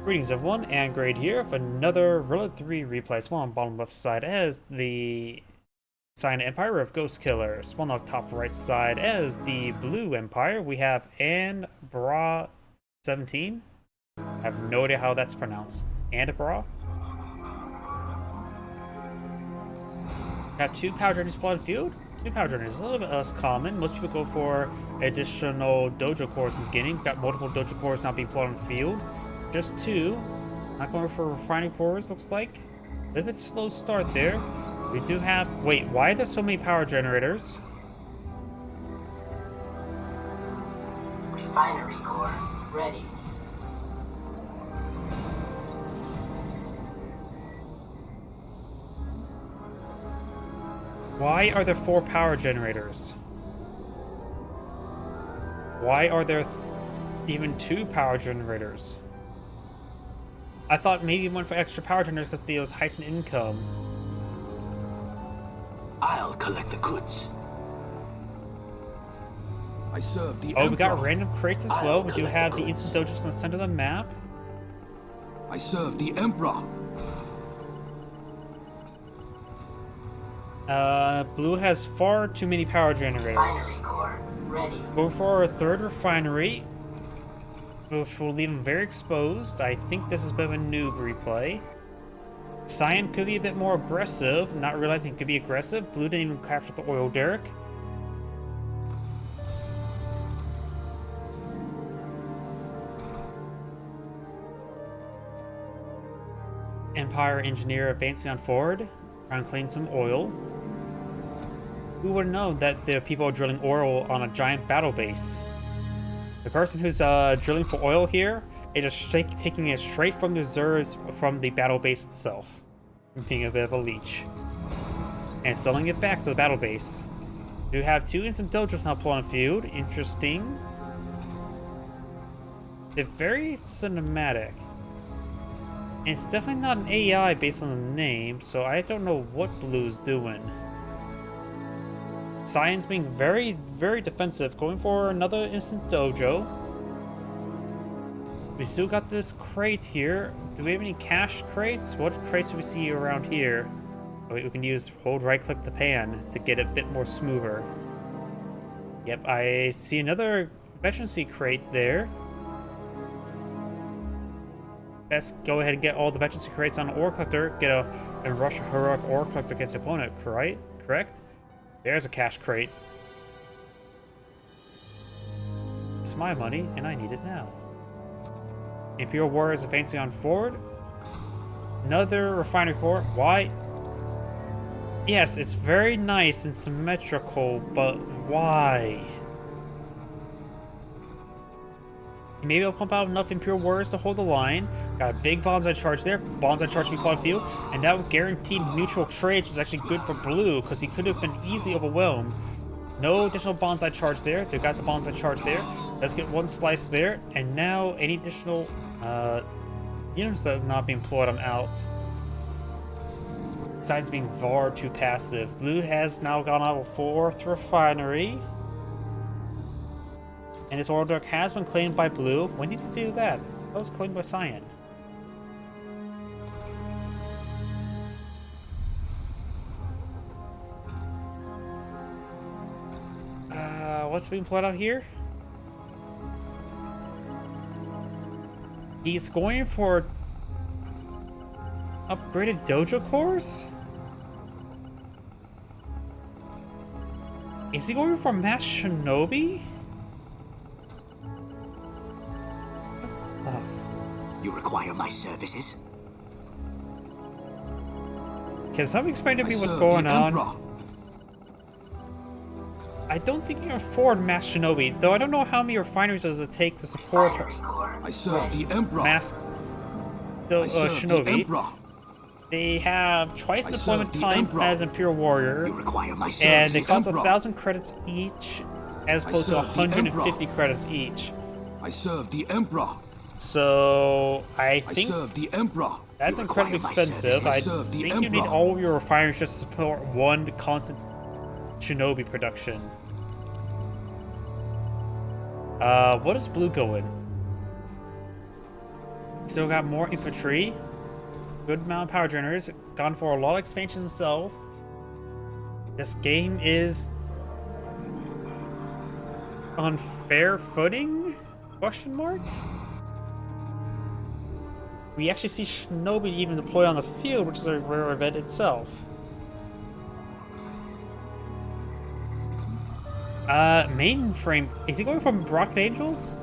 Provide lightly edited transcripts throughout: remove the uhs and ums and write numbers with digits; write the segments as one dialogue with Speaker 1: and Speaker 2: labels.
Speaker 1: Greetings everyone, and Grade here for another Relic 3 replay. Spawn on bottom left side as the Cyan Empire of Ghost Killer. Spawn on top right side as the Blue Empire. We have andbra17. I have no idea how that's pronounced. Andbra. Got two power journeys spawned field. Two power journeys, a little bit less common. Most people go for additional dojo cores in the beginning. Got multiple dojo cores now being plotted on field. Just two. Not going for refining cores, looks like. A little bit slow start there. We do have... Wait, why are there so many power generators?
Speaker 2: Refinery core ready.
Speaker 1: Why are there 4 power generators? Why are there even 2 power generators? I thought maybe one for extra power generators because they was heightened income.
Speaker 3: I'll collect the goods.
Speaker 4: I serve the
Speaker 1: Oh,
Speaker 4: Emperor.
Speaker 1: we got random crates as well. We do have the instant dojos in the center of the map.
Speaker 4: I serve the Emperor.
Speaker 1: Blue has far too many power generators.
Speaker 2: Refinery core ready.
Speaker 1: Go for our third refinery, which will leave them very exposed. I think this is a bit of a noob replay. Cyan could be a bit more aggressive, not realizing it could be aggressive. Blue didn't even capture the oil derrick. Empire engineer advancing on forward, trying to claim some oil. Who would have known that there are people drilling oil on a giant battle base? The person who's drilling for oil here is just taking it straight from the reserves from the battle base itself, being a bit of a leech, and selling it back to the battle base. We have 2 instant dojos now pulling on field. Interesting. They're very cinematic. And it's definitely not an AI based on the name, so I don't know what Blue's doing. Cyan's being very, very defensive, going for another instant dojo. We still got this crate here. Do we have any cash crates? What crates do we see around here? Oh, we can use hold right click to pan to get it a bit more smoother. Yep, I see another efficiency crate there. Best go ahead and get all the efficiency crates on the ore collector. Get a rush a heroic ore collector against the opponent, right? Correct? There's a cash crate. It's my money, and I need it now. Imperial warriors advancing on forward. Another refinery core. Why? Yes, it's very nice and symmetrical, but why? Maybe I'll pump out enough Imperial warriors to hold the line. Got a big bonsai charge there. Bonsai charge me plot field. And that guaranteed neutral trades was actually good for Blue because he could have been easily overwhelmed. No additional bonsai charge there. They got the bonsai charge there. Let's get one slice there. And now any additional units that are not being employed on out. Besides being far too passive. Blue has now gone out of 4th refinery. And its oil derrick has been claimed by Blue. When did it do that? That was claimed by Cyan. What's being played out here? He's going for upgraded dojo cores? Is he going for mass shinobi?
Speaker 3: You require my services?
Speaker 1: Can someone explain to me
Speaker 4: I
Speaker 1: what's
Speaker 4: serve
Speaker 1: going
Speaker 4: the
Speaker 1: on?
Speaker 4: Emperor.
Speaker 1: I don't think you can afford mass shinobi, though I don't know how many refineries does it take to support
Speaker 2: Refinery core
Speaker 4: I serve the Emperor.
Speaker 1: mass
Speaker 4: I serve the
Speaker 1: shinobi.
Speaker 4: Emperor.
Speaker 1: They have twice
Speaker 4: I
Speaker 1: the deployment
Speaker 4: serve the
Speaker 1: time
Speaker 4: Emperor.
Speaker 1: as Imperial Warrior,
Speaker 3: You require my
Speaker 1: and they
Speaker 3: services?
Speaker 1: cost
Speaker 4: Emperor.
Speaker 1: 1,000 credits each, as opposed to
Speaker 4: serve the
Speaker 1: 150
Speaker 4: Emperor.
Speaker 1: credits each.
Speaker 4: I serve the Emperor.
Speaker 1: So I
Speaker 4: I
Speaker 1: think
Speaker 4: serve the Emperor.
Speaker 1: that's
Speaker 3: You
Speaker 1: incredibly
Speaker 3: require my
Speaker 1: expensive.
Speaker 3: services?
Speaker 1: I
Speaker 4: I serve the
Speaker 1: think you need
Speaker 4: Emperor.
Speaker 1: all of your refineries just to support one constant shinobi production. What is blue going? Still got more infantry. Good amount of power generators. Gone for a lot of expansions himself. This game is on fair footing? Question mark? We actually see Shinobi even deploy on the field, which is a rare event itself. Mainframe. Is he going from Rocket Angels?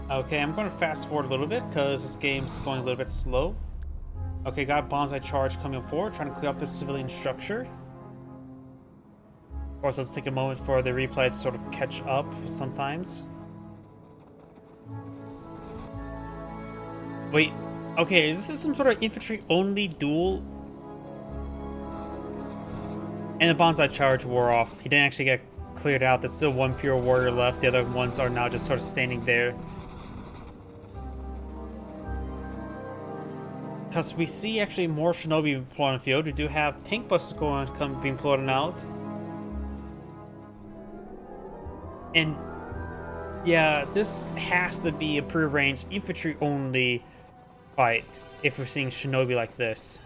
Speaker 1: Okay, I'm going to fast forward a little bit because this game's going a little bit slow. Okay, got bonsai charge coming forward, trying to clear up this civilian structure. Of course, let's take a moment for the replay to sort of catch up sometimes. Wait, okay, is this some sort of infantry-only duel? And the bonsai charge wore off. He didn't actually get cleared out. There's still one pure warrior left. The other ones are now just sort of standing there. Because we see actually more shinobi being deployed on the field. We do have tank buses being floated out. And yeah, this has to be a prearranged infantry-only fight if we're seeing shinobi like this.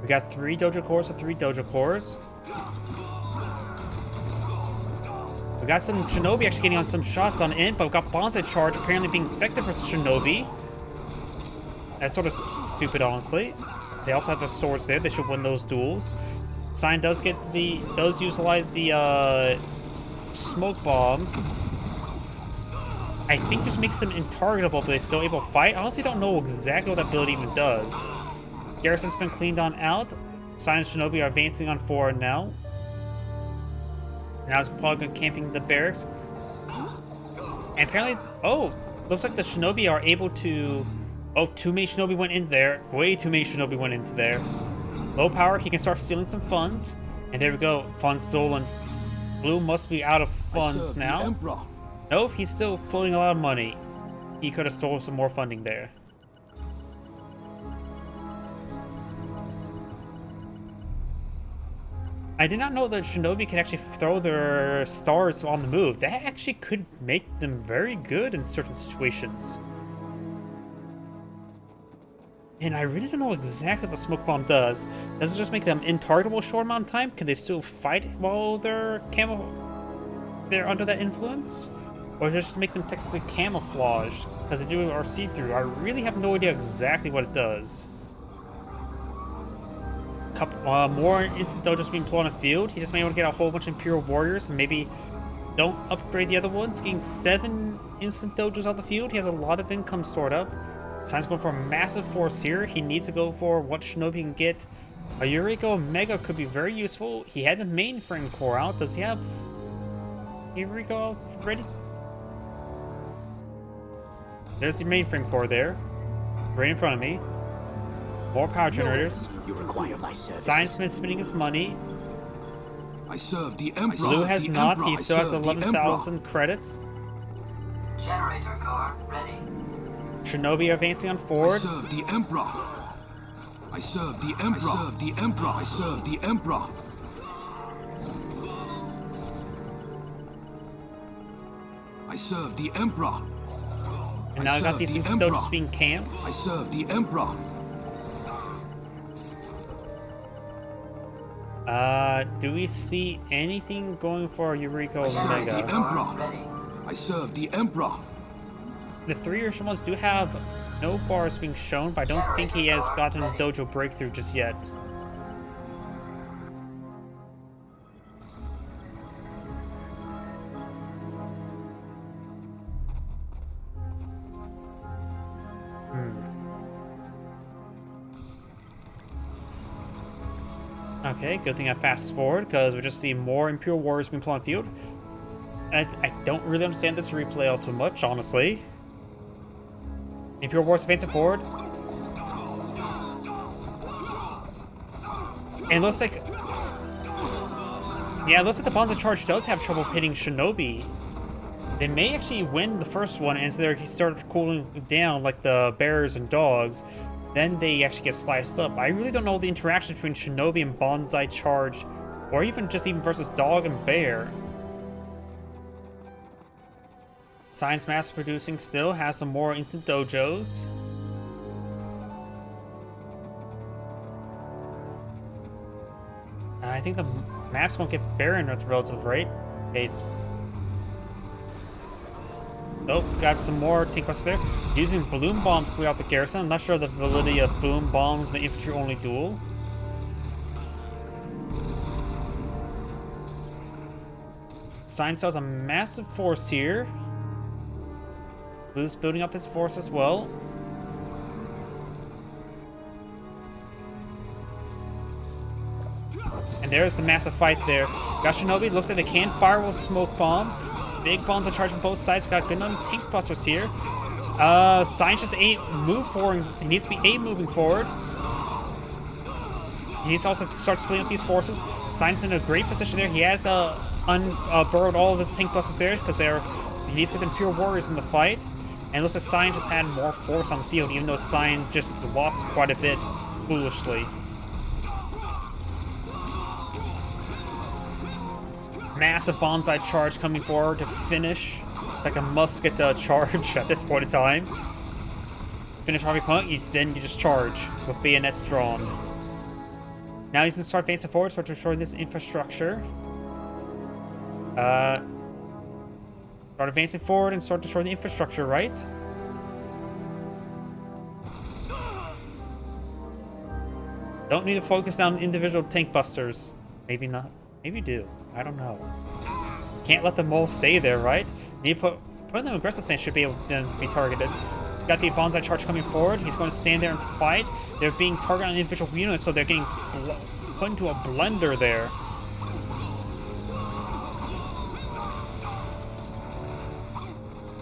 Speaker 1: We got 3 dojo cores to 3 dojo cores. We got some shinobi actually getting on some shots on it, but we've got bonsai charge apparently being effective for shinobi. That's sort of stupid, honestly. They also have the swords there. They should win those duels. Sign does utilize the smoke bomb. I think this makes them intargetable, but they're still able to fight. I honestly don't know exactly what that ability even does. Garrison's been cleaned on out. Sign and shinobi are advancing on forward now. Now it's probably camping the barracks. And apparently, oh, looks like the shinobi are able to... Oh, too many shinobi went in there. Way too many shinobi went into there. Low power, he can start stealing some funds. And there we go, funds stolen. Blue must be out of funds now. Nope, he's still floating a lot of money. He could have stolen some more funding there. I did not know that shinobi can actually throw their stars on the move. That actually could make them very good in certain situations. And I really don't know exactly what the smoke bomb does. Does it just make them intargetable short amount of time? Can they still fight while they're under that influence? Or does it just make them technically camouflaged? Because they do are see-through. I really have no idea exactly what it does. More instant dojos being pulled on the field. He just may want to get a whole bunch of Imperial Warriors and maybe don't upgrade the other ones. Getting 7 instant dojos on the field. He has a lot of income stored up. Sign's going for a massive force here. He needs to go for what shinobi he can get. A Yuriko Omega could be very useful. He had the mainframe core out. Does he have Yuriko ready? There's the mainframe core there. Right in front of me. More power generators.
Speaker 3: You require my services.
Speaker 1: Sign's been spending his money.
Speaker 4: I serve the Emperor.
Speaker 1: Blue has
Speaker 4: the
Speaker 1: not.
Speaker 4: Emperor.
Speaker 1: He still has 11,000 credits.
Speaker 2: Generator core ready.
Speaker 1: Shinobi advancing on
Speaker 4: I
Speaker 1: forward.
Speaker 4: serve the Emperor. I serve the Emperor. I serve the Emperor. I serve the Emperor. I serve the Emperor.
Speaker 1: And now I got these instant dojos being camped.
Speaker 4: I serve the Emperor.
Speaker 1: Do we see anything going for Yuriko
Speaker 4: I serve the
Speaker 1: Omega?
Speaker 4: Emperor. I serve the Emperor.
Speaker 1: The 3 Urushimas do have no bars being shown, but I don't think he has gotten a dojo breakthrough just yet. Okay, good thing I fast forward because we just see more Imperial Warriors being put on the field. I don't really understand this replay all too much, honestly. Imperial Warriors advancing forward. And it looks like Yeah, it looks like the Bonza Charge does have trouble hitting Shinobi. They may actually win the first one, and so they start cooling down like the bears and dogs. Then they actually get sliced up. I really don't know the interaction between Shinobi and Bonsai Charge, or even versus dog and bear. Science mass producing still has some more instant dojos. I think the maps won't get barren at the relative rate. Okay, it's... Oh, got some more tank busters there. Using balloon bombs to clear out the garrison. I'm not sure the validity of balloon bombs in the infantry-only duel. Science has a massive force here. Blue's building up his force as well. And there's the massive fight there. Got Shinobi, looks like they can fire with smoke bomb. Big bombs are charged from both sides. We got good enough tank busters here. Science just ain't move forward. He needs to be 8 moving forward. He needs to also start splitting up these forces. Science in a great position there. He has burrowed all of his tank busters there because he needs to get them pure warriors in the fight. And it looks like Science just had more force on the field, even though Science just lost quite a bit foolishly. Massive bonsai charge coming forward to finish. It's like a musket charge at this point in time. Finish Harvey Punk, then you just charge with bayonets drawn. Now he's gonna start advancing forward, start destroying this infrastructure. Start advancing forward and start destroying the infrastructure, right? Don't need to focus on individual tank busters. Maybe not. Maybe do. I don't know. Can't let them all stay there, right? Need to put them in aggressive stance should be able to be targeted. Got the bonsai charge coming forward. He's going to stand there and fight. They're being targeted on individual units, so they're getting put into a blender there.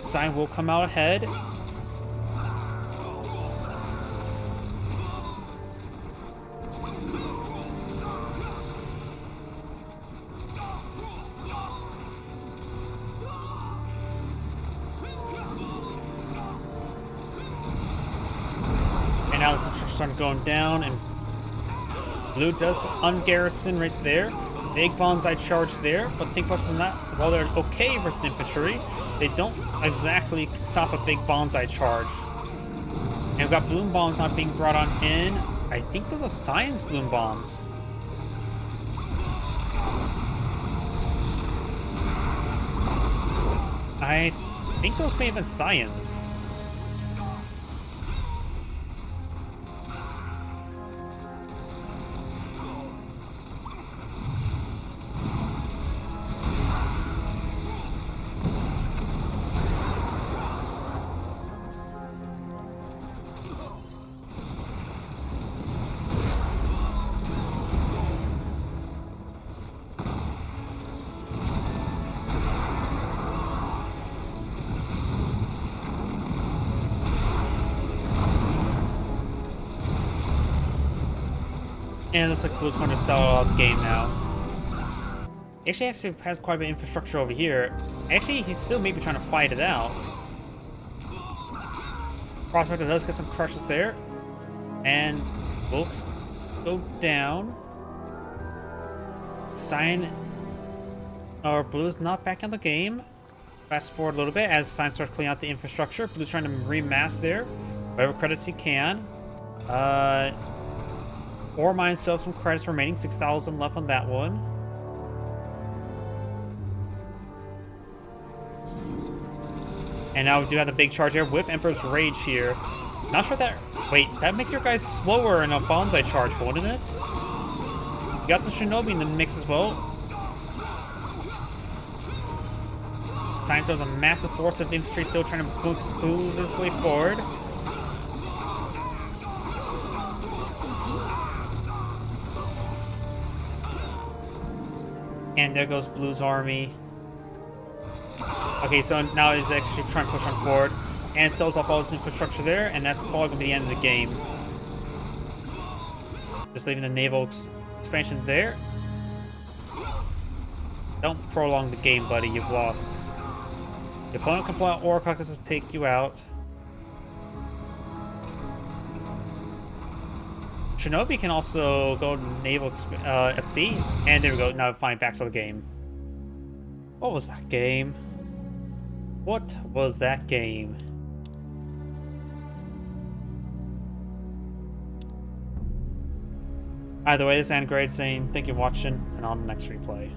Speaker 1: Sign will come out ahead. And now the infrastructure starting going down, and Blue does ungarrison right there. Big bonsai charge there, but think busters are not, while they're okay versus infantry, they don't exactly stop a big bonsai charge. And we've got bloom bombs not being brought on in. I think those are science bloom bombs. I think those may have been science. And it looks like Blue's going to sell out the game now. Actually has quite a bit of infrastructure over here. Actually, he's still maybe trying to fight it out. Prospector does get some crushes there. And Wilkes go down. Blue's not back in the game. Fast forward a little bit as Sign starts cleaning out the infrastructure. Blue's trying to remass there. Whatever credits he can. Ore mine still have some credits remaining. 6,000 left on that one. And now we do have the big charge here with Emperor's Rage here. Not sure that... Wait, that makes your guys slower in a bonsai charge, wouldn't it? You got some Shinobi in the mix as well. Science has a massive force of infantry still trying to move this way forward. And there goes Blue's army. Okay, so now he's actually trying to push on forward. And sells off all his infrastructure there, and that's probably going to be the end of the game. Just leaving the naval expansion there. Don't prolong the game, buddy. You've lost. Your opponent can pull out ore collectors to take you out. Shinobi can also go naval at sea. And there we go. Now fine, back to the game. What was that game? What was that game? Either way, this is andbra17 saying thank you for watching, and on the next replay.